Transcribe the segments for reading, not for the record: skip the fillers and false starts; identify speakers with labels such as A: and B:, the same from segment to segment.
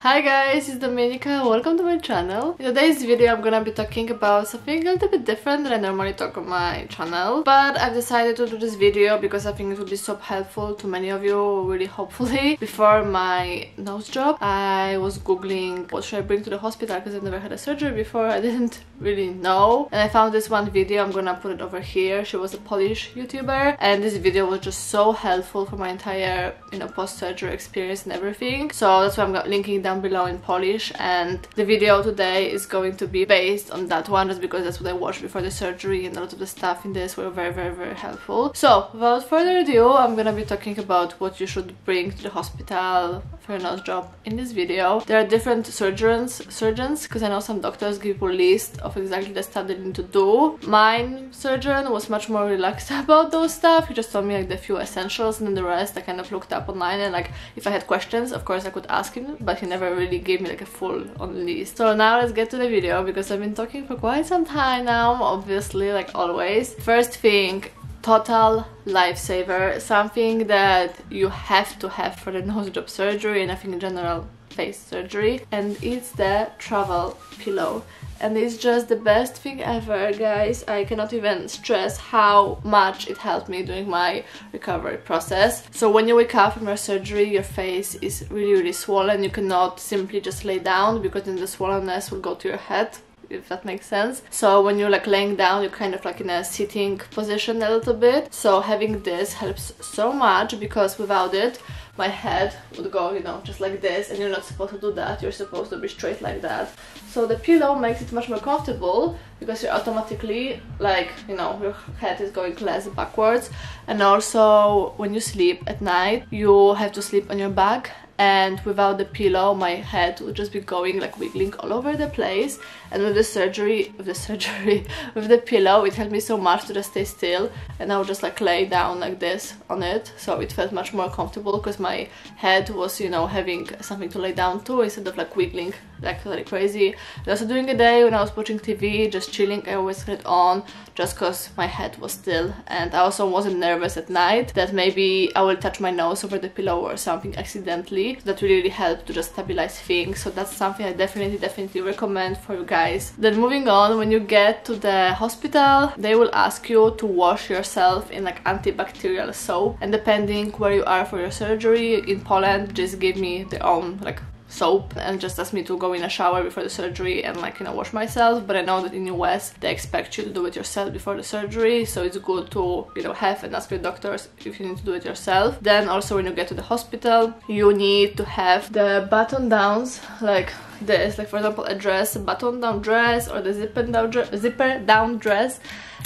A: Hi guys, it's Dominica. Welcome to my channel. In today's video I'm gonna be talking about something a little bit different than I normally talk on my channel, but I've decided to do this video because I think it will be so helpful to many of you, really hopefully. Before my nose job I was googling what should I bring to the hospital because I've never had a surgery before. I didn't really know, and I found this one video. I'm gonna put it over here. She was a Polish YouTuber and this video was just so helpful for my entire, post-surgery experience and everything. So that's why I'm linking down below in Polish, and the video today is going to be based on that one just because that's what I watched before the surgery, and a lot of the stuff in this were very helpful. So without further ado, I'm gonna be talking about what you should bring to the hospital for your nose job in this video. There are different surgeons because I know some doctors give you a list of exactly the stuff they need to do. My surgeon was much more relaxed about those stuff. He just told me like the few essentials, and then the rest I kind of looked up online, and like if I had questions of course I could ask him, but he never really gave me like a full on list. So now let's get to the video because I've been talking for quite some time now, obviously, like always. First thing, total lifesaver, something that you have to have for the nose job surgery and I think in general face surgery, and it's the travel pillow. And it's just the best thing ever, guys. I cannot even stress how much it helped me during my recovery process. So when you wake up from your surgery, your face is really swollen. You cannot simply just lay down because then the swollenness will go to your head, if that makes sense. So when you're like laying down, you're kind of like in a sitting position a little bit. So having this helps so much because without it, my head would go, just like this, and you're not supposed to do that. You're supposed to be straight like that. So the pillow makes it much more comfortable because you're automatically like, your head is going less backwards. And also when you sleep at night, you have to sleep on your back, and without the pillow my head would just be going like wiggling all over the place. And with the pillow it helped me so much to just stay still, and I would just like lay down like this on it, so it felt much more comfortable because my head was having something to lay down to instead of like wiggling like really crazy. And also during the day when I was watching TV, just chilling, I always had it on just because my head was still, and I also wasn't nervous at night that maybe I will touch my nose over the pillow or something accidentally. That really helped to just stabilize things. So that's something I definitely recommend for you guys. Then moving on, when you get to the hospital, they will ask you to wash yourself in like antibacterial soap, and depending where you are for your surgery, in Poland just give me their own like soap and just asked me to go in a shower before the surgery and like wash myself. But I know that in US they expect you to do it yourself before the surgery, so it's good to have and ask your doctors if you need to do it yourself. Then also when you get to the hospital, you need to have the button downs like this, like for example a dress, a button down dress, or the zipper down dress.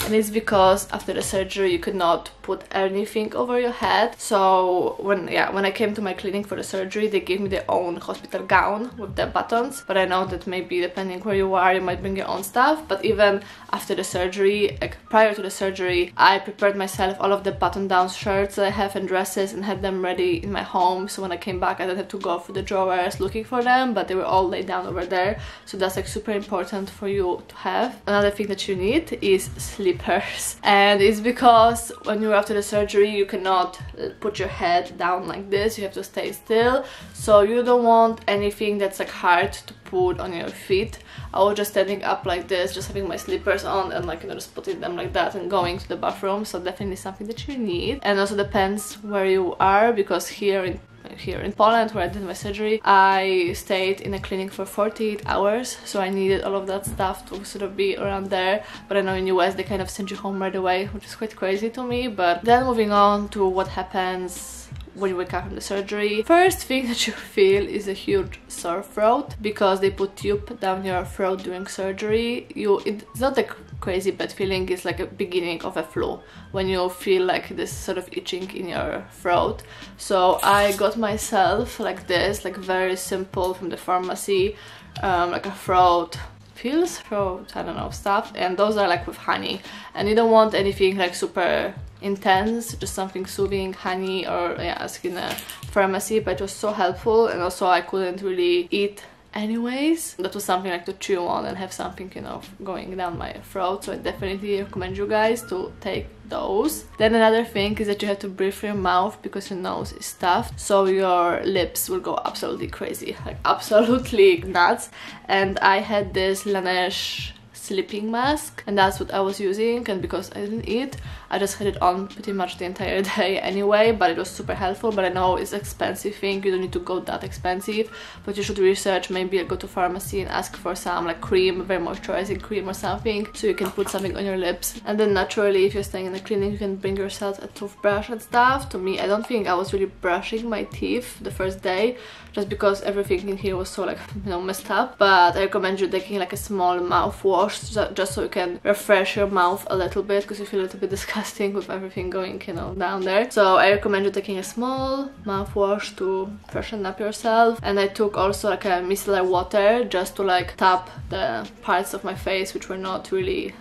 A: And it's because after the surgery you could not put anything over your head. So when I came to my clinic for the surgery, they gave me their own hospital gown with the buttons, but I know that maybe depending where you are you might bring your own stuff. But even after the surgery, like prior to the surgery, I prepared myself all of the button down shirts that I have and dresses and had them ready in my home, so when I came back I didn't have to go through the drawers looking for them, but they were all laid down over there. So that's like super important for you to have. Another thing that you need is slippers, and it's because when you're after the surgery you cannot put your head down like this, you have to stay still. So you don't want anything that's like hard to put on your feet. I was just standing up like this, just having my slippers on and like just putting them like that and going to the bathroom. So definitely something that you need. And also depends where you are, because here in Poland where I did my surgery, I stayed in a clinic for 48 hours, so I needed all of that stuff to sort of be around there. But I know in US they kind of send you home right away, which is quite crazy to me. But then moving on to what happens when you wake up from the surgery. First thing that you feel is a huge sore throat because they put tube down your throat during surgery. It's not a crazy bad feeling, it's like a beginning of a flu when you feel like this sort of itching in your throat. So I got myself like this, like very simple from the pharmacy, like a throat pills, I don't know, stuff, and those are like with honey, and you don't want anything like super intense, just something soothing, honey, or ask in a pharmacy. But it was so helpful, and also I couldn't really eat anyways. That was something like to chew on and have something, you know, going down my throat, so I definitely recommend you guys to take those. Then another thing is that you have to breathe through your mouth because your nose is stuffed, so your lips will go absolutely crazy, like absolutely nuts. And I had this Laneige sleeping mask, and that's what I was using, and because I didn't eat, I just had it on pretty much the entire day anyway, but it was super helpful. But I know it's an expensive thing, you don't need to go that expensive, but you should research, maybe go to pharmacy and ask for some like cream, very moisturizing cream or something, so you can put something on your lips. And then naturally, if you're staying in the clinic, you can bring yourself a toothbrush and stuff. To me, I don't think I was really brushing my teeth the first day, just because everything in here was so like, you know, messed up. But I recommend you taking like a small mouthwash, just so you can refresh your mouth a little bit, because you feel a little bit disgusting with everything going, you know, down there. So I recommend you taking a small mouthwash to freshen up yourself. And I took also like a micellar water, just to like tap the parts of my face which were not really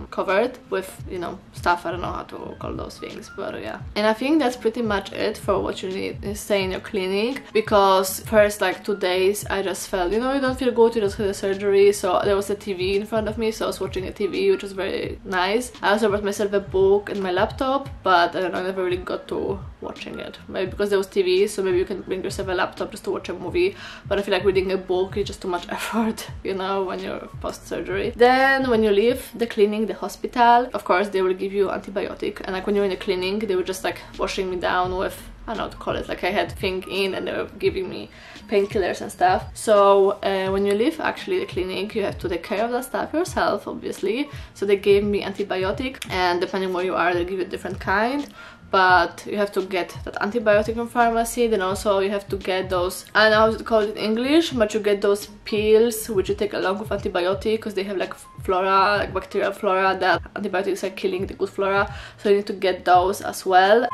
A: covered with, you know, stuff. I don't know how to call those things, but yeah. And I think that's pretty much it for what you need to stay in your clinic, because first like 2 days I just felt, you know, you don't feel good, you just had a surgery. So there was a TV in front of me, so I was watching a TV, which was very nice. I also brought myself a book and my laptop, but I don't know, I never really got to watching it. Maybe because there was TV, so maybe you can bring yourself a laptop just to watch a movie, but I feel like reading a book is just too much effort, you know, when you're post-surgery. Then when you leave the clinic, the hospital, of course they will give you antibiotic, and like when you're in the clinic, they were just like washing me down with, I don't know what to call it, like I had thing in and they were giving me painkillers and stuff. So when you leave actually the clinic, you have to take care of that stuff yourself, obviously. So they gave me antibiotic, and depending where you are, they'll give you a different kind. But you have to get that antibiotic from pharmacy. Then also you have to get those, I don't know how to call it in English, but you get those pills which you take along with antibiotic, because they have like flora, like bacterial flora, that antibiotics are killing the good flora, so you need to get those as well.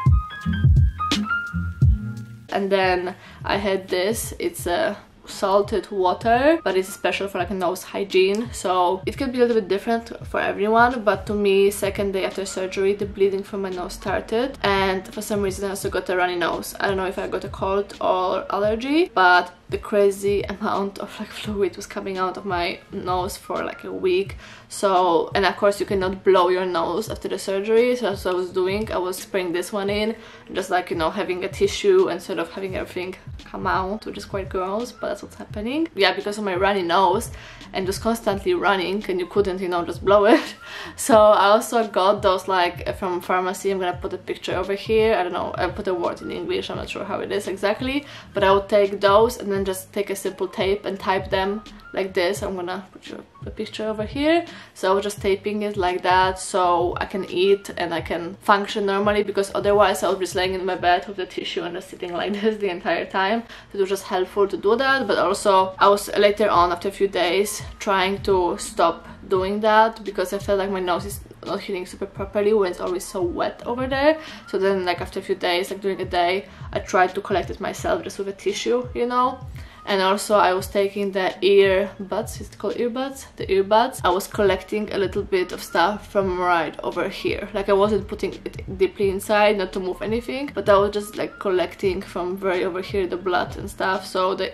A: And then I had this, it's a salted water, but it's special for like a nose hygiene, so it can be a little bit different for everyone. But to me, second day after surgery, the bleeding from my nose started, and for some reason I also got a runny nose. I don't know if I got a cold or allergy, but the crazy amount of like fluid was coming out of my nose for like a week. So, and of course you cannot blow your nose after the surgery, so that's what I was doing. I was spraying this one in, just like, you know, having a tissue and sort of having everything come out, which is quite gross, but that's what's happening. Yeah, because of my runny nose and just constantly running, and you couldn't, you know, just blow it. So I also got those like from pharmacy. I'm gonna put a picture over here. I don't know, I put a word in English, I'm not sure how it is exactly, but I would take those and then just take a simple tape and type them like this. I'm gonna put you a picture over here. So I was just taping it like that, so I can eat and I can function normally, because otherwise I was just laying in my bed with the tissue and just sitting like this the entire time. So it was just helpful to do that. But also I was later on, after a few days, trying to stop doing that, because I felt like my nose is not healing super properly when it's always so wet over there. So then like after a few days, like during the day, I tried to collect it myself just with a tissue, you know. And also I was taking the earbuds, is it called earbuds? The earbuds. I was collecting a little bit of stuff from right over here. Like I wasn't putting it deeply inside, not to move anything, but I was just like collecting from very over here the blood and stuff. So the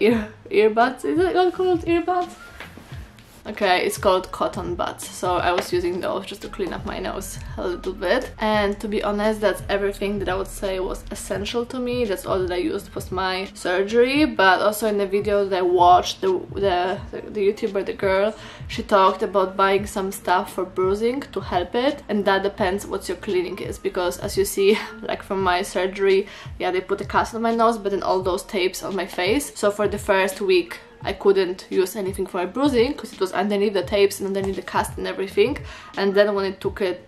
A: earbuds, is it called earbuds? Okay, it's called cotton buds. So I was using those just to clean up my nose a little bit. And to be honest, that's everything that I would say was essential to me. That's all that I used post my surgery. But also in the video that I watched, the YouTuber, the girl, she talked about buying some stuff for bruising to help it. And that depends what your clinic is, because as you see, like from my surgery, yeah, they put a cast on my nose, but then all those tapes on my face. So for the first week, I couldn't use anything for my bruising, because it was underneath the tapes and underneath the cast and everything. And then when it took it,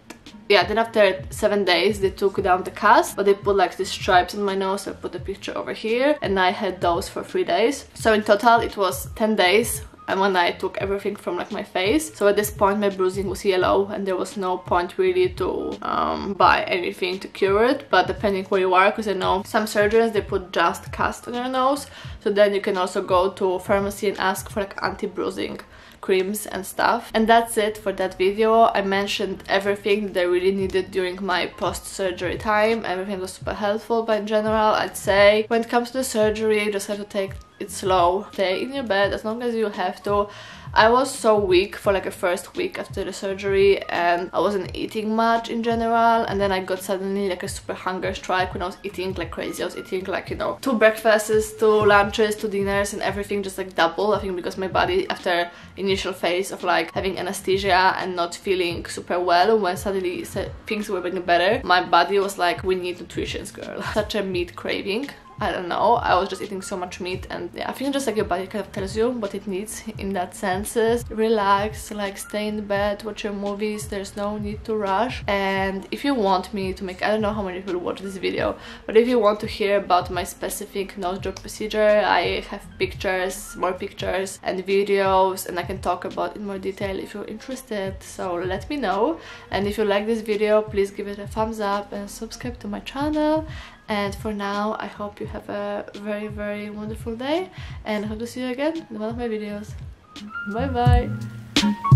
A: yeah, then after 7 days they took down the cast, but they put like these stripes on my nose. So I put a picture over here, and I had those for 3 days. So in total it was 10 days. And when I took everything from like my face, so at this point my bruising was yellow, and there was no point really to buy anything to cure it. But depending where you are, because I know some surgeons, they put just cast on your nose, so then you can also go to pharmacy and ask for like anti-bruising creams and stuff. And that's it for that video. I mentioned everything that I really needed during my post-surgery time. Everything was super helpful, but in general I'd say when it comes to the surgery, you just have to take it's slow. Stay in your bed as long as you have to. I was so weak for like a first week after the surgery, and I wasn't eating much in general, and then I got suddenly like a super hunger strike when I was eating like crazy. I was eating like, you know, 2 breakfasts, 2 lunches, 2 dinners, and everything just like double. I think because my body, after initial phase of like having anesthesia and not feeling super well, when suddenly things were getting better, my body was like, we need nutrition, girl. Such a meat craving. I don't know, I was just eating so much meat, and yeah, I think just like your body kind of tells you what it needs in that senses. Relax, like stay in bed, watch your movies, there's no need to rush. And if you want me to make, I don't know how many people watch this video, but if you want to hear about my specific nose job procedure, I have pictures, more pictures and videos, and I can talk about it in more detail if you're interested, so let me know. And if you like this video, please give it a thumbs up and subscribe to my channel. And for now, I hope you have a very, very wonderful day, and I hope to see you again in one of my videos. Bye bye!